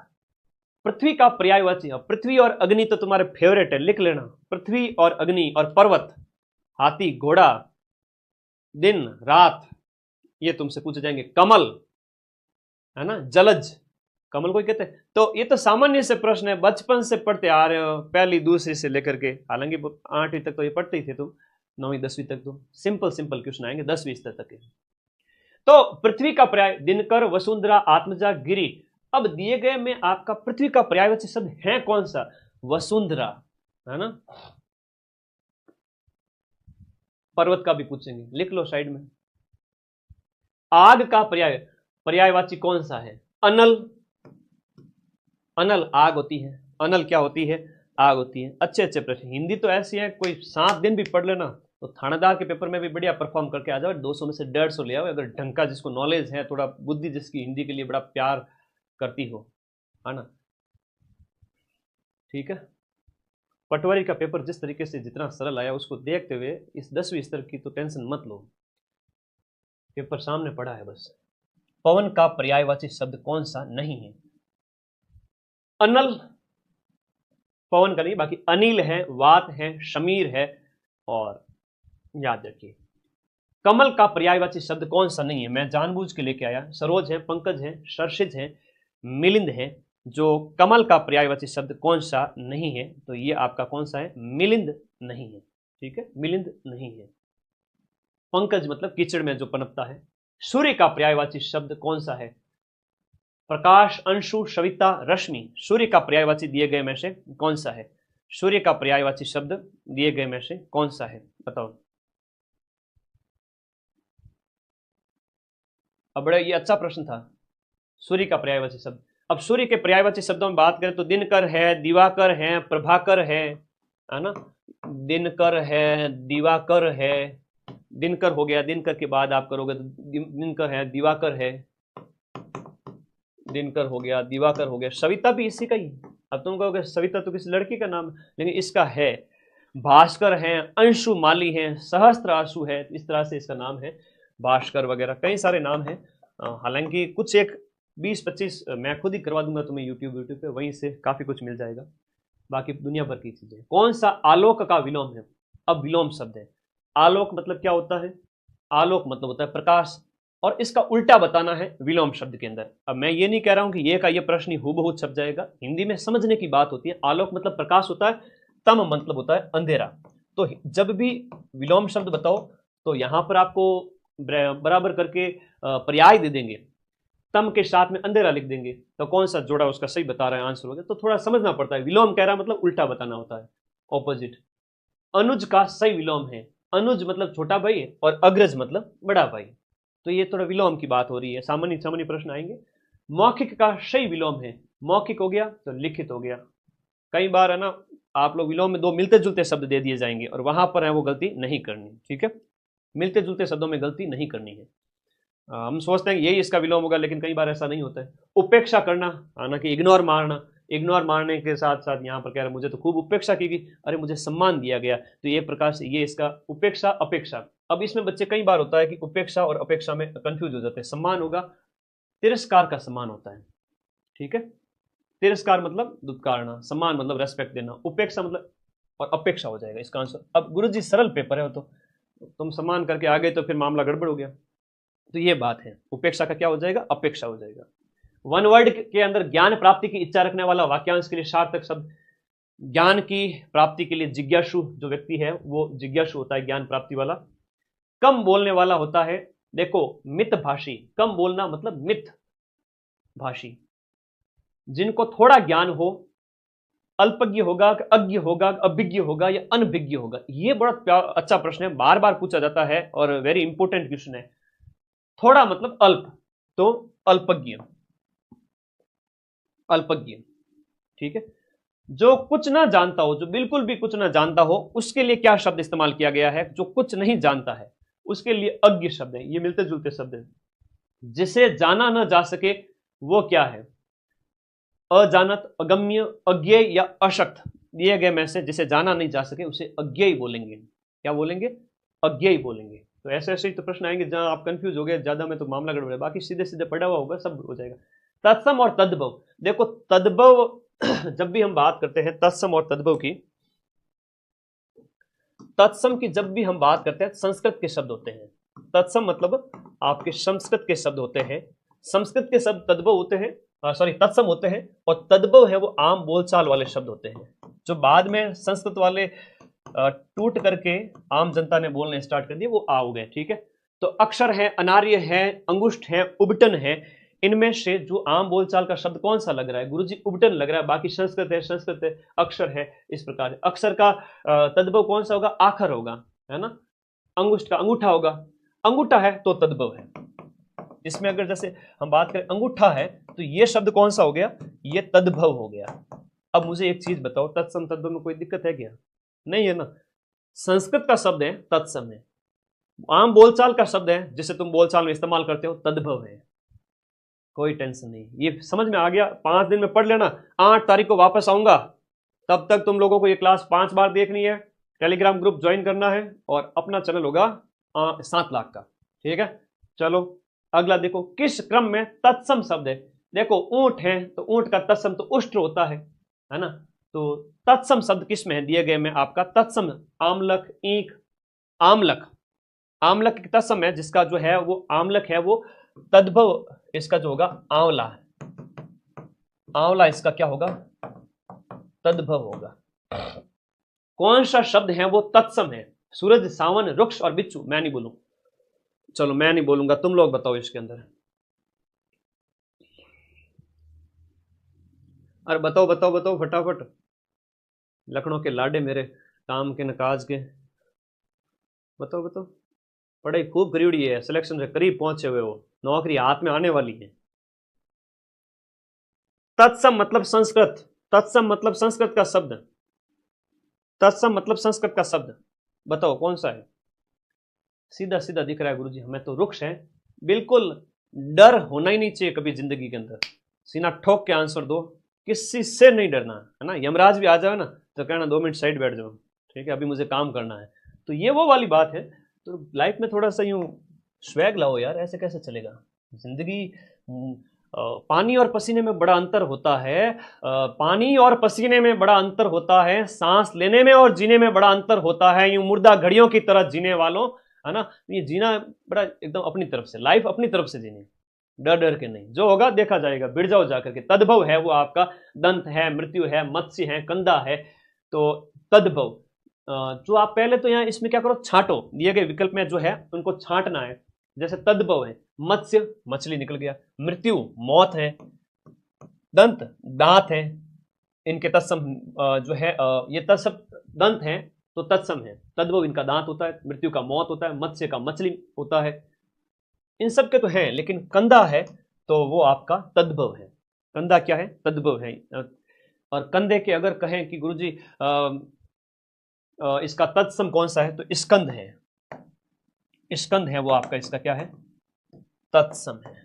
पृथ्वी का पर्यायवाची, पृथ्वी और अग्नि तो तुम्हारे फेवरेट है, लिख लेना। पृथ्वी और अग्नि और पर्वत, हाथी, घोड़ा, दिन, रात, ये तुमसे पूछे जाएंगे। कमल है ना, जलज, कमल को कहते हैं। तो ये तो सामान्य से प्रश्न है, बचपन से पढ़ते आ रहे हो, पहली दूसरी से लेकर के, हालांकि 8वीं तक तो ये पढ़ते ही थे तुम, 9वीं 10वीं तक तो सिंपल सिंपल क्वेश्चन आएंगे, 10वीं स्तर तक के। तो पृथ्वी का पर्याय दिनकर, वसुंधरा, आत्मजा, गिरी। अब दिए गए में आपका पृथ्वी का पर्यायवाची शब्द है कौन सा? वसुंधरा, है ना। पर्वत का भी पूछेंगे, लिख लो साइड में। आग का पर्यायवाची कौन सा है? अनल। अनल आग होती है, अनल क्या होती है? आग होती है। अच्छे अच्छे प्रश्न, हिंदी तो ऐसी है, कोई 7 दिन भी पढ़ लेना तो थानेदार के पेपर में भी बढ़िया परफॉर्म करके आ जाओ। 200 में से 150 ले आओ, अगर ढंग का, जिसको नॉलेज है, थोड़ा बुद्धि जिसकी हिंदी के लिए बड़ा प्यार करती हो, है ना, ठीक है। पटवारी का पेपर जिस तरीके से जितना सरल आया, उसको देखते हुए इस 10वीं स्तर की तो टेंशन मत लो, पेपर सामने पड़ा है बस। पवन का पर्यायवाची शब्द कौन सा नहीं है? अनल, पवन का नहीं, बाकी अनिल है, वात है, शमीर है, और याद रखिए कमल का पर्यायवाची शब्द कौन सा नहीं है? मैं जानबूझ के लेके आया। सरोज है, पंकज है, शर्षिज है, मिलिंद है, जो कमल का पर्यायवाची शब्द कौन सा नहीं है, तो ये आपका कौन सा है, मिलिंद नहीं है। ठीक है, मिलिंद नहीं है। पंकज मतलब कीचड़ में जो पनपता है। सूर्य का पर्यायवाची शब्द कौन सा है, प्रकाश, अंशु, सविता, रश्मि। सूर्य का पर्यायवाची दिए गए में से कौन सा है, सूर्य का पर्यायवाची शब्द दिए गए में से कौन सा है, बताओ। अब बड़ा ये अच्छा प्रश्न था, सूर्य का पर्यायवाची शब्द। अब सूर्य के पर्यायवाची शब्दों में बात करें तो दिनकर है, दिवाकर है, प्रभाकर है ना। दिनकर है, दिवाकर है, दिनकर हो गया, दिनकर के बाद आप करोगे तो दिनकर है, दिवाकर है, दिनकर हो गया, दिवाकर हो गया, सविता भी इसी का ही। अब तुम कहोगे सविता तो किसी लड़की का नाम, लेकिन इसका है। भास्कर है, अंशु माली है, सहस्त्र आंसू है, इस तरह से इसका नाम है, भास्कर वगैरह कई सारे नाम हैं। हालांकि कुछ एक 20-25 मैं खुद ही करवा दूंगा तुम्हें यूट्यूब पे, वहीं से काफी कुछ मिल जाएगा। बाकी दुनिया भर की चीजें। कौन सा आलोक का विलोम है, अब विलोम शब्द है। आलोक मतलब क्या होता है, आलोक मतलब होता है प्रकाश, और इसका उल्टा बताना है विलोम शब्द के अंदर। अब मैं ये नहीं कह रहा हूं कि ये का ये प्रश्न ही हूबहू छप जाएगा, हिंदी में समझने की बात होती है। आलोक मतलब प्रकाश होता है, तम मतलब होता है अंधेरा। तो जब भी विलोम शब्द बताओ तो यहां पर आपको बराबर करके पर्याय दे देंगे, तम के साथ में अंधेरा लिख देंगे, तो कौन सा जोड़ा उसका सही बता रहा है आंसर होगा। तो थोड़ा समझना पड़ता है, विलोम कह रहा मतलब उल्टा बताना होता है, ऑपोजिट। अनुज का सही विलोम है, अनुज मतलब छोटा भाई और अग्रज मतलब बड़ा भाई। तो ये थोड़ा विलोम की बात हो रही है, सामान्य सामान्य प्रश्न आएंगे। मौखिक का सही विलोम है, मौखिक हो गया तो लिखित हो गया। कई बार है ना आप लोग विलोम में दो मिलते जुलते शब्द दे दिए जाएंगे और वहां पर है वो गलती नहीं करनी। ठीक है, मिलते जुलते शब्दों में गलती नहीं करनी है। हम सोचते हैं यही इसका विलोम होगा, लेकिन कई बार ऐसा नहीं होता है। उपेक्षा करना, ना कि इग्नोर मारना। इग्नोर मारने के साथ साथ यहाँ पर कह रहे मुझे तो खूब उपेक्षा की गई, अरे मुझे सम्मान दिया गया, तो ये प्रकार से ये इसका उपेक्षा अपेक्षा। अब इसमें बच्चे कई बार होता है कि उपेक्षा और अपेक्षा में कंफ्यूज हो जाते हैं। सम्मान होगा, तिरस्कार का सम्मान होता है। ठीक है, तिरस्कार मतलब दुत्कारना, सम्मान मतलब रेस्पेक्ट देना, उपेक्षा मतलब, और अपेक्षा हो जाएगा इसका आंसर। अब गुरुजी सरल पेपर है, तो तुम सम्मान करके आ गए तो फिर मामला गड़बड़ हो गया। तो ये बात है, उपेक्षा का क्या हो जाएगा, अपेक्षा हो जाएगा। वन वर्ड के अंदर ज्ञान प्राप्ति की इच्छा रखने वाला वाक्यांश के लिए सार्थक शब्द, ज्ञान की प्राप्ति के लिए जिज्ञासु जो व्यक्ति है वो जिज्ञासु होता है, ज्ञान प्राप्ति वाला। कम बोलने वाला होता है, देखो मित भाषी, कम बोलना मतलब मित भाषी। जिनको थोड़ा ज्ञान हो, अल्पज्ञ होगा, अज्ञ होगा, अभिज्ञ होगा या अनभिज्ञ होगा। ये बड़ा अच्छा प्रश्न है, बार बार पूछा जाता है और वेरी इंपॉर्टेंट क्वेश्चन है। थोड़ा मतलब अल्प, तो अल्पज्ञ, अल्पज्ञ। ठीक है, जो कुछ ना जानता हो, जो बिल्कुल भी कुछ ना जानता हो, उसके लिए क्या शब्द इस्तेमाल किया गया है, जो कुछ नहीं जानता है उसके लिए अज्ञ शब्द है। ये मिलते जुलते शब्द है। जिसे जाना ना जा सके वो क्या है, अजानत, अगम्य, अज्ञेय या अशक्त। दिए गए में से जिसे जाना नहीं जा सके उसे अज्ञेय बोलेंगे। क्या बोलेंगे, अज्ञेय बोलेंगे। तो ऐसे ऐसे ही तो प्रश्न आएंगे जहां आप कंफ्यूज हो गए ज्यादा में तो मामला गड़बड़ है, बाकी सीधे सीधे पढ़ा हुआ होगा सब हो जाएगा। तत्सम और तद्भव, देखो तद्भव जब भी हम बात करते हैं तत्सम और तद्भव की, तत्सम की जब भी हम बात करते हैं संस्कृत के शब्द होते हैं। तत्सम मतलब आपके संस्कृत के शब्द होते हैं, संस्कृत के शब्द तद्भव होते हैं, सॉरी तत्सम होते हैं, और तद्भव है वो आम बोलचाल वाले शब्द होते हैं, जो बाद में संस्कृत वाले टूट करके आम जनता ने बोलने स्टार्ट कर दिए, वो आ गए। ठीक है, तो अक्षर है, अनार्य है, अंगुष्ठ है, उबटन है। इनमें से जो आम बोलचाल का शब्द कौन सा लग रहा है, गुरुजी उबटन लग रहा है, बाकी संस्कृत है, संस्कृत है, अक्षर है। इस प्रकार अक्षर का तद्भव कौन सा होगा, आखर होगा, है ना। अंगुष्ठ का अंगूठा होगा, अंगूठा है तो तद्भव है। इसमें अगर जैसे हम बात करें अंगूठा है तो ये शब्द कौन सा हो गया, ये तद्भव हो गया। अब मुझे एक चीज बताओ, तत्सम तद्भव में कोई दिक्कत है क्या, नहीं है ना। संस्कृत का शब्द है तत्सम है, आम बोलचाल का शब्द है जिसे तुम बोलचाल में इस्तेमाल करते हो तद्भव है। कोई टेंशन नहीं, ये समझ में आ गया। 5 दिन में पढ़ लेना, 8 तारीख को वापस आऊंगा, तब तक तुम लोगों को ये क्लास 5 बार देखनी है, टेलीग्राम ग्रुप ज्वाइन करना है, और अपना चैनल होगा 7 लाख का। ठीक है, चलो अगला देखो, किस क्रम में तत्सम शब्द है। देखो ऊंट है तो ऊंट का तत्सम तो उष्ट्र होता है ना। तो तत्सम शब्द किस में है, दिए गए में आपका तत्सम आमलक, ईख, आमलक। आमलक तत्सम है, जिसका जो है वो आमलक है वो तद्भव इसका जो होगा आंवला है, आंवला इसका क्या होगा, तद्भव होगा। कौन सा शब्द है वो तत्सम है, सूरज, सावन, वृक्ष और बिच्छू। मैं नहीं बोलूं, चलो मैं नहीं बोलूंगा, तुम लोग बताओ इसके अंदर। अरे बताओ बताओ बताओ फटाफट, लखनऊ के लाडे मेरे, काम के नकाज के, बताओ बताओ। पढ़ाई खूब करीबड़ी है, सिलेक्शन से करीब पहुंचे हुए हो, नौकरी हाथ में आने वाली है। तत्सम मतलब संस्कृत, तत्सम मतलब संस्कृत का शब्द, तत्सम मतलब संस्कृत का शब्द, बताओ कौन सा है। सीधा सीधा दिख रहा है गुरुजी, हमें तो वृक्ष है। बिल्कुल डर होना ही नहीं चाहिए कभी जिंदगी के अंदर, सीना ठोक के आंसर दो, किसी से नहीं डरना है ना। यमराज भी आ जाए ना तो कहना 2 मिनट साइड बैठ जाओ, ठीक है अभी मुझे काम करना है। तो ये वो वाली बात है। तो लाइफ में थोड़ा सा यूं स्वैग लाओ यार, ऐसे कैसे चलेगा जिंदगी। पानी और पसीने में बड़ा अंतर होता है, पानी और पसीने में बड़ा अंतर होता है, सांस लेने में और जीने में बड़ा अंतर होता है। यूं मुर्दा घड़ियों की तरह जीने वालों, है ना, ये जीना बड़ा एकदम अपनी तरफ से, लाइफ अपनी तरफ से जीनी, डर डर के नहीं, जो होगा देखा जाएगा, बिड़ जाओ जाकर के। तद्भव है वो आपका, दंत है, मृत्यु है, मत्स्य है, कंदा है, तो तद्भव। जो आप पहले तो यहाँ इसमें क्या करो, छांटो, दिए गए विकल्प में जो है उनको छांटना है। जैसे तद्भव है, मत्स्य मछली निकल गया, मृत्यु मौत है, दंत दांत है, इनके तत्सम जो है ये तत्सम दंत है तो तत्सम है। तद्भव इनका दांत होता है, मृत्यु का मौत होता है, मत्स्य का मछली होता है, इन सब के तो हैं, लेकिन कंदा है तो वो आपका तद्भव है। कंदा क्या है, तद्भव है। और कंधे के अगर कहें कि गुरुजी इसका तत्सम कौन सा है, तो स्कंद है, स्कंद है वो आपका, इसका क्या है, तत्सम है।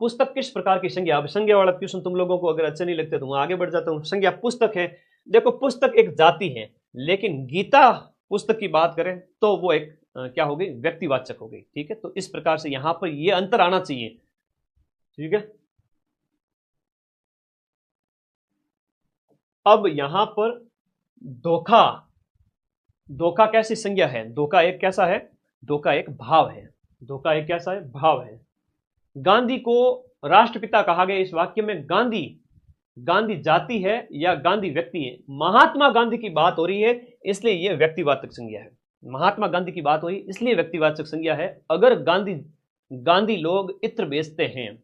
पुस्तक किस प्रकार की संज्ञा, अब संज्ञा वाला क्वेश्चन तुम लोगों को अगर अच्छे नहीं लगते तो मैं आगे बढ़ जाता हूं। संज्ञा पुस्तक है, देखो पुस्तक एक जाति है, लेकिन गीता पुस्तक की बात करें तो वो एक क्या हो गई, व्यक्तिवाचक हो गई, ठीक है। तो इस प्रकार से यहां पर ये अंतर आना चाहिए, ठीक है। अब यहां पर धोखा, धोखा कैसी संज्ञा है, धोखा एक कैसा है, धोखा एक भाव है, धोखा एक कैसा है, भाव है। गांधी को राष्ट्रपिता कहा गया इस वाक्य में, गांधी, गांधी जाति है या गांधी व्यक्ति है, महात्मा गांधी की बात हो रही है इसलिए यह व्यक्तिवाचक संज्ञा है। महात्मा गांधी की बात हो रही इसलिए व्यक्तिवाचक संज्ञा है। अगर गांधी लोग इत्र बेचते हैं,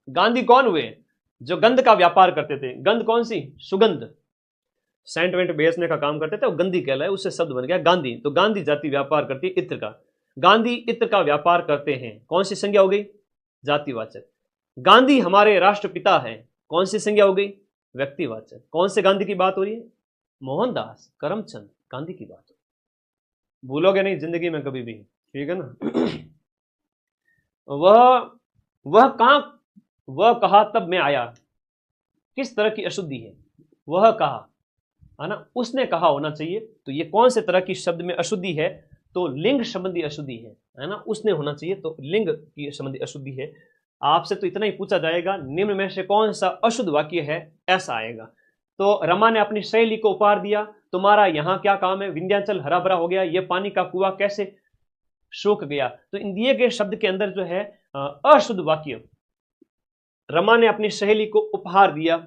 गांधी कौन हुए, जो गंध का व्यापार करते थे, गंध कौन सी, सुगंध, सेंट वेंट बेचने का काम करते थे, वो गंधी कहलाए, उससे शब्द बन गया गांधी। तो गांधी जाति व्यापार करती है इत्र का, गांधी इत्र का व्यापार करते हैं, कौन सी संज्ञा हो गई, जातिवाचक। गांधी हमारे राष्ट्रपिता है, कौन सी संज्ञा हो गई, व्यक्तिवाचक। कौन से गांधी की बात हो रही है, मोहनदास करमचंद गांधी की बात, भूलोगे नहीं जिंदगी में कभी भी, ठीक है ना। वह कहा तब मैं आया, किस तरह की अशुद्धि है, वह कहा, है ना, उसने कहा होना चाहिए। तो ये कौन से तरह की शब्द में अशुद्धि है, तो लिंग संबंधी अशुद्धि है ना, उसने होना चाहिए, तो लिंग की संबंधी अशुद्धि है। आपसे तो इतना ही पूछा जाएगा, निम्न में से कौन सा अशुद्ध वाक्य है, ऐसा आएगा। तो रमा ने अपनी सहेली को उपहार दिया, तुम्हारा यहां क्या काम है, विंध्याचल हरा भरा हो गया, ये पानी का कुआं कैसे सूख गया। तो इन दिए गए शब्द के अंदर जो है अशुद्ध वाक्य, रमा ने अपनी सहेली को उपहार दिया,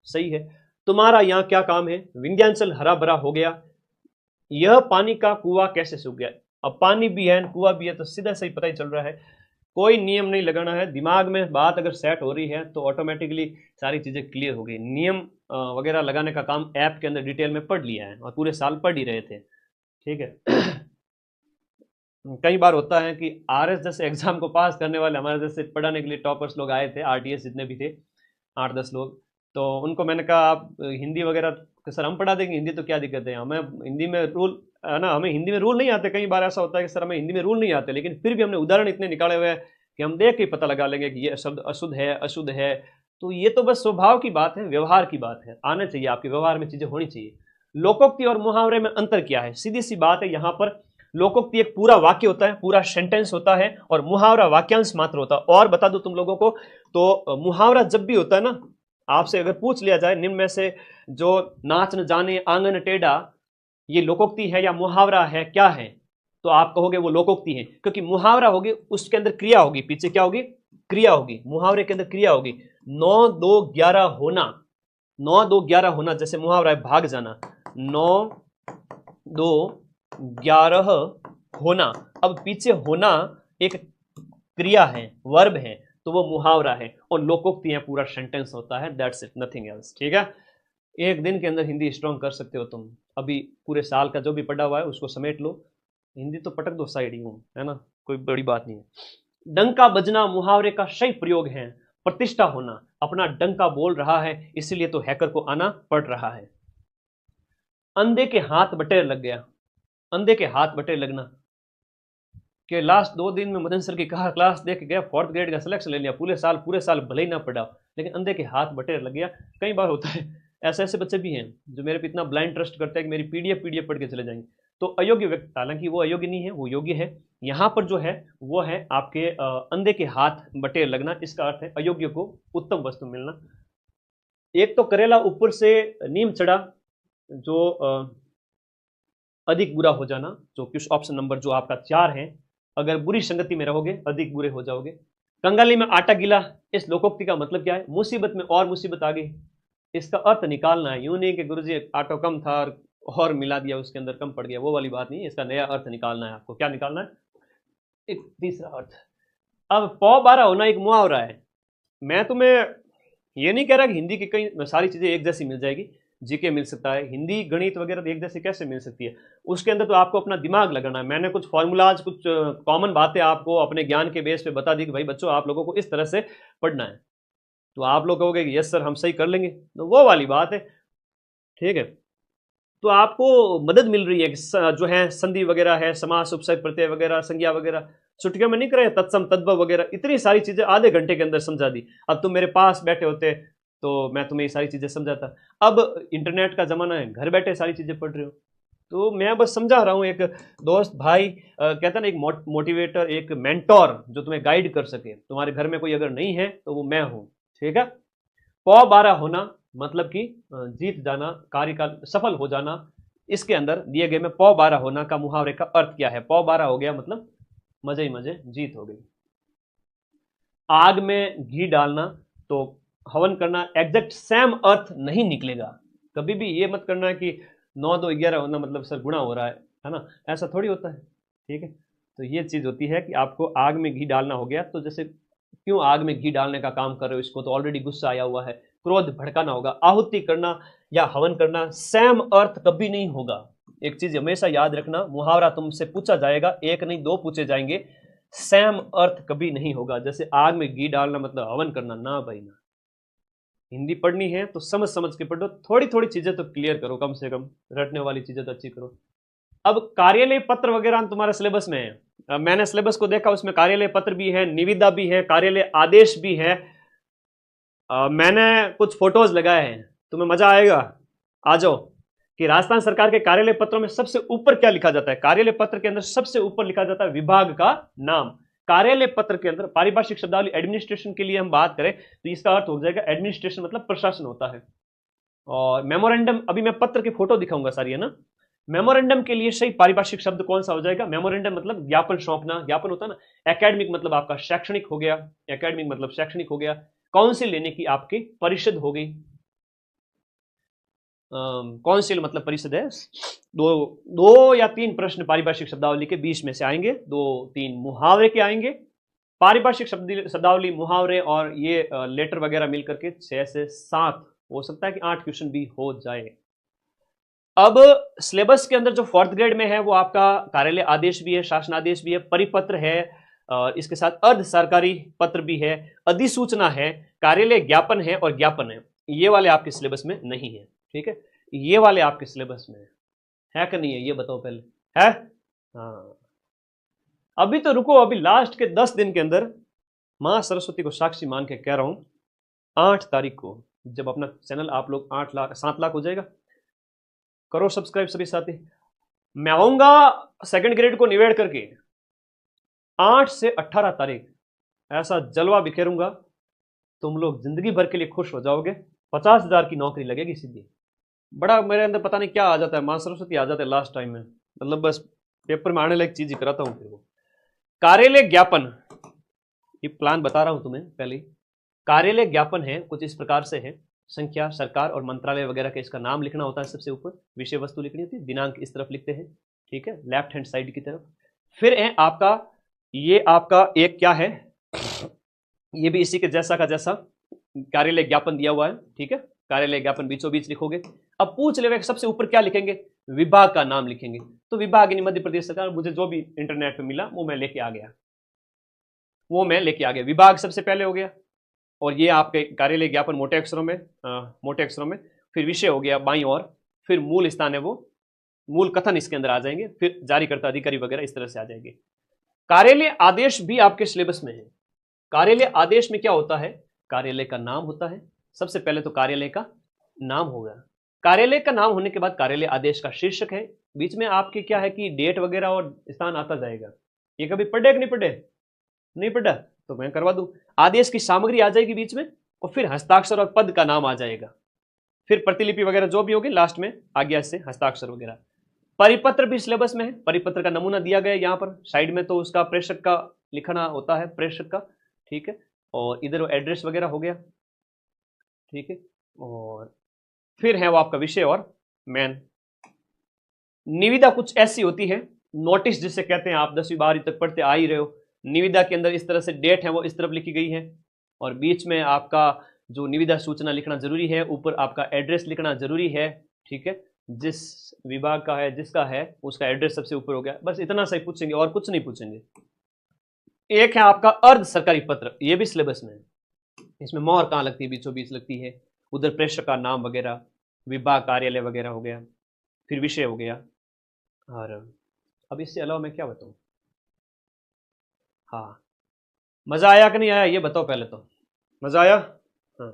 सही है, तुम्हारा यहां क्या काम है, विंध्याचल हरा भरा हो गया, यह पानी का कुआं कैसे सूख गया। अब पानी भी है कुआं भी है तो सीधा सही पता ही चल रहा है, कोई नियम नहीं लगाना है, दिमाग में बात अगर सेट हो रही है तो ऑटोमेटिकली सारी चीजें क्लियर हो गई। नियम वगैरह लगाने का काम ऐप के अंदर डिटेल में पढ़ लिया है और पूरे साल पढ़ ही रहे थे, ठीक है। कई बार होता है कि आरएस जैसे एग्जाम को पास करने वाले हमारे जैसे पढ़ाने के लिए टॉपर्स लोग आए थे, आरटीएस जितने भी थे 8-10 लोग, तो उनको मैंने कहा आप हिंदी वगैरह सर हम पढ़ा देंगे, हिंदी तो क्या दिक्कत है, हमें हिंदी में रूल है ना, हमें हिंदी में रूल नहीं आते। कई बार ऐसा होता है कि सर हमें हिंदी में रूल नहीं आते, लेकिन फिर भी हमने उदाहरण इतने निकाले हुए हैं कि हम देख के पता लगा लेंगे कि ये शब्द अशुद्ध है, अशुद्ध है। तो ये तो बस स्वभाव की बात है, व्यवहार की बात है, आने चाहिए, आपके व्यवहार में चीजें होनी चाहिए। लोकोक्ति और मुहावरे में अंतर क्या है, सीधी सी बात है, यहाँ पर लोकोक्ति एक पूरा वाक्य होता है, पूरा सेंटेंस होता है, और मुहावरा वाक्यांश मात्र होता है। और बता दूं तुम लोगों को, तो मुहावरा जब भी होता है ना, आपसे अगर पूछ लिया जाए निम्न में से जो नाच न जाने आंगन टेढ़ा, ये लोकोक्ति है या मुहावरा है, क्या है, तो आप कहोगे वो लोकोक्ति है, क्योंकि मुहावरा होगी उसके अंदर क्रिया होगी, पीछे क्या होगी, क्रिया होगी, मुहावरे के अंदर क्रिया होगी। 9 2 11 होना, 9 2 11 होना, जैसे मुहावरा है भाग जाना, 9 2 11 होना। अब पीछे होना एक क्रिया है, वर्ब है, तो वो मुहावरा है, और लोकोक्ति है, पूरा सेंटेंस होता है। That's it, nothing else. ठीक है, एक दिन के अंदर हिंदी स्ट्रॉन्ग कर सकते हो तुम। अभी पूरे साल का जो भी पढ़ा हुआ है उसको समेट लो, हिंदी तो पटक दो साइड ही हूँ, है ना, कोई बड़ी बात नहीं है। डंका बजना मुहावरे का सही प्रयोग है। प्रतिष्ठा होना, अपना डंका बोल रहा है, इसीलिए तो हैकर को आना पड़ रहा है। अंधे के हाथ बटेर लग गया, अंधे के हाथ बटेर लगना कि लास्ट 2 दिन में मदन सर की कहा क्लास देख गया, 4th ग्रेड का सिलेक्शन ले लिया, पूरे साल भले ही ना पढ़ा, लेकिन अंधे के हाथ बटेर लग गया। कई बार होता है, ऐसे ऐसे बच्चे भी हैं जो मेरे पे इतना ब्लाइंड ट्रस्ट करते हैं कि मेरी पीडीएफ पढ़ के चले जाएंगे। तो अयोग्य व्यक्ति, हालांकि वो अयोग्य नहीं है, वो योग्य है। यहाँ पर जो है वो है आपके अंधे के हाथ बटेर लगना, इसका अर्थ है अयोग्य को उत्तम वस्तु मिलना। एक तो करेला ऊपर से नीम चढ़ा, जो अधिक बुरा हो जाना, जो कुछ ऑप्शन नंबर जो आपका 4 है, अगर बुरी संगति में रहोगे अधिक बुरे हो जाओगे। कंगाली में आटा गिला, इस लोकोक्ति का मतलब क्या है? मुसीबत में और मुसीबत आ गई, इसका अर्थ निकालना है। यूं नहीं कि गुरुजी आटा कम था और मिला दिया उसके अंदर कम पड़ गया, वो वाली बात नहीं, इसका नया अर्थ निकालना है आपको। क्या निकालना है? एक तीसरा अर्थ। अब पौ 12 होना एक मुहावरा है। मैं तुम्हें ये नहीं कह रहा कि हिंदी की कई सारी चीजें एक जैसी मिल जाएगी, जीके मिल सकता है, हिंदी गणित वगैरह एक जैसे कैसे मिल सकती है? उसके अंदर तो आपको अपना दिमाग लगाना है। मैंने कुछ फॉर्मूलाज, कुछ कॉमन बातें आपको अपने ज्ञान के बेस पे बता दी कि भाई बच्चों आप लोगों को इस तरह से पढ़ना है, तो आप लोग कहोगे कि यस सर हम सही कर लेंगे, तो वो वाली बात है। ठीक है, तो आपको मदद मिल रही है कि जो है संधि वगैरह है, समास उपसर्ग प्रत्यय वगैरह, संज्ञा वगैरह छुट्टियों में नहीं करे, तत्सम तद्भव वगैरह, इतनी सारी चीजें आधे घंटे के अंदर समझा दी। अब तुम मेरे पास बैठे होते तो मैं तुम्हें ये सारी चीजें समझाता। अब इंटरनेट का जमाना है, घर बैठे सारी चीजें पढ़ रहे हो, तो मैं बस समझा रहा हूँ। एक दोस्त भाई कहता ना, एक मोटिवेटर, एक मेंटोर जो तुम्हें गाइड कर सके। तुम्हारे घर में कोई अगर नहीं है तो वो मैं हूँ। ठीक है, पौ 12 होना मतलब कि जीत जाना, कार्य का सफल हो जाना। इसके अंदर दिए गए में पौ 12 होना का मुहावरे का अर्थ क्या है? पौ 12 हो गया मतलब मजे ही मजे, जीत हो गई। आग में घी डालना तो हवन करना, एग्जैक्ट सेम अर्थ नहीं निकलेगा। कभी भी ये मत करना कि 9 2 11 होना मतलब सर गुणा हो रहा है ना, ऐसा थोड़ी होता है। ठीक है, तो ये चीज होती है कि आपको आग में घी डालना हो गया, तो जैसे क्यों आग में घी डालने का काम कर रहे हो, इसको तो ऑलरेडी गुस्सा आया हुआ है, क्रोध भड़काना होगा। आहुति करना या हवन करना सेम अर्थ कभी नहीं होगा। एक चीज हमेशा याद रखना, मुहावरा तुमसे पूछा जाएगा, एक नहीं 2 पूछे जाएंगे, सेम अर्थ कभी नहीं होगा। जैसे आग में घी डालना मतलब हवन करना, ना भाई ना। हिंदी पढ़नी है तो समझ समझ के पढ़ो, थोड़ी थोड़ी चीजें तो क्लियर करो, कम से कम रटने वाली चीजें तो अच्छी करो। अब कार्यालय पत्र वगैरह तुम्हारे सिलेबस में है, मैंने सिलेबस को देखा, उसमें कार्यालय पत्र भी है, निविदा भी है, कार्यालय आदेश भी है। मैंने कुछ फोटोज लगाए हैं, तुम्हें मजा आएगा, आ जाओ। कि राजस्थान सरकार के कार्यालय पत्रों में सबसे ऊपर क्या लिखा जाता है? कार्यालय पत्र के अंदर सबसे ऊपर लिखा जाता है विभाग का नाम। कार्यालय पत्र के अंदर पारिभाषिक शब्दावली एडमिनिस्ट्रेशन के लिए हम बात करें तो इसका अर्थ हो जाएगा एडमिनिस्ट्रेशन मतलब प्रशासन होता है। और मेमोरेंडम, अभी मैं पत्र की फोटो दिखाऊंगा सारी, है ना। मेमोरेंडम के लिए सही पारिभाषिक शब्द कौन सा हो जाएगा? मेमोरेंडम मतलब ज्ञापन सौंपना, ज्ञापन होता है ना। एकेडमिक मतलब आपका शैक्षणिक हो गया, एकेडमिक मतलब शैक्षणिक हो गया। काउंसिल लेने की आपकी परिषद हो गई, काउंसिल मतलब परिषद है। दो या 3 प्रश्न पारिभाषिक शब्दावली के 20 में से आएंगे, 2-3 मुहावरे के आएंगे। पारिभाषिक शब्दावली, मुहावरे और ये लेटर वगैरह मिलकर के 6 से 7, हो सकता है कि 8 क्वेश्चन भी हो जाए। अब सिलेबस के अंदर जो 4th ग्रेड में है वो आपका कार्यालय आदेश भी है, शासनादेश भी है, परिपत्र है, इसके साथ अर्ध सरकारी पत्र भी है, अधिसूचना है, कार्यालय ज्ञापन है और ज्ञापन है। ये वाले आपके सिलेबस में नहीं है। ठीक है, ये वाले आपके सिलेबस में है कि नहीं है, ये बताओ पहले, है? हाँ, अभी तो रुको, अभी लास्ट के 10 दिन के अंदर मां सरस्वती को साक्षी मान के कह रहा हूं, 8 तारीख को जब अपना चैनल आप लोग 7 लाख हो जाएगा, करो सब्सक्राइब सभी साथी। मैं आऊंगा 2nd ग्रेड को निवेड़ करके 8 से 18 तारीख, ऐसा जलवा बिखेरूंगा, तुम लोग जिंदगी भर के लिए खुश हो जाओगे। 50,000 की नौकरी लगेगी सीधी। बड़ा मेरे अंदर पता नहीं क्या आ जाता है, मां सरस्वती आ जाता है लास्ट टाइम में, मतलब बस पेपर में आने लायक चीज ही कराता हूं। फिर वो कार्यालय ज्ञापन, ये प्लान बता रहा हूं तुम्हें पहले ही। कार्यालय ज्ञापन है कुछ इस प्रकार से है, संख्या, सरकार और मंत्रालय वगैरह का इसका नाम लिखना होता है सबसे ऊपर, विषय वस्तु लिखनी होती है, दिनांक इस तरफ लिखते हैं, ठीक है, लेफ्ट हैंड साइड की तरफ। फिर है आपका, ये आपका एक क्या है, ये भी इसी के जैसा का जैसा कार्यालय ज्ञापन दिया हुआ है, ठीक है, कार्यालय ज्ञापन बीचों बीच लिखोगे। अब पूछ ले सबसे ऊपर क्या लिखेंगे, विभाग का नाम लिखेंगे। तो विभाग यानी मध्य प्रदेश सरकार, मुझे जो भी इंटरनेट पे मिला वो मैं लेके आ गया, विभाग सबसे पहले हो गया। और ये आपके कार्यालय ज्ञापन मोटे अक्षरों में, मोटे अक्षरों में। फिर विषय हो गया बाईं ओर, फिर मूल स्थान है वो, मूल कथन इसके अंदर आ जाएंगे, फिर जारीकर्ता अधिकारी वगैरह इस तरह से आ जाएंगे। कार्यालय आदेश भी आपके सिलेबस में है। कार्यालय आदेश में क्या होता है, कार्यालय का नाम होता है, सबसे पहले तो कार्यालय का नाम होगा। कार्यालय का नाम होने के बाद कार्यालय आदेश का शीर्षक है, बीच में आपके क्या है कि डेट वगैरह और स्थान आता जाएगा। ये कभी पढ़े कि नहीं पढ़े, नहीं पढ़ा तो मैं करवा दूं। आदेश की सामग्री आ जाएगी बीच में, और फिर हस्ताक्षर और पद का नाम आ जाएगा, फिर प्रतिलिपि वगैरह जो भी होगी लास्ट में आ गया इससे हस्ताक्षर वगैरह। परिपत्र भी सिलेबस में है, परिपत्र का नमूना दिया गया है यहाँ पर साइड में, तो उसका प्रेषक का लिखना होता है, प्रेषक का, ठीक है। और इधर एड्रेस वगैरह हो गया, ठीक है। और फिर है वो आपका विषय और मेन। निविदा कुछ ऐसी होती है, नोटिस जिसे कहते हैं, आप 10वीं 12वीं तक पढ़ते आ ही रहे हो। निविदा के अंदर इस तरह से डेट है वो इस तरफ लिखी गई है, और बीच में आपका जो निविदा सूचना लिखना जरूरी है, ऊपर आपका एड्रेस लिखना जरूरी है, ठीक है, जिस विभाग का है जिसका है उसका एड्रेस सबसे ऊपर हो गया। बस इतना सही पूछेंगे और कुछ नहीं पूछेंगे। एक है आपका अर्ध सरकारी पत्र, ये भी सिलेबस में है, इसमें मोहर कहाँ लगती है, बीचों बीच लगती है, उधर प्रेषक का नाम वगैरह, विभाग कार्यालय वगैरह हो गया, फिर विषय हो गया। और अब इससे अलावा मैं क्या बताऊं, हाँ, मजा आया कि नहीं आया ये बताओ पहले तो, मजा आया। हाँ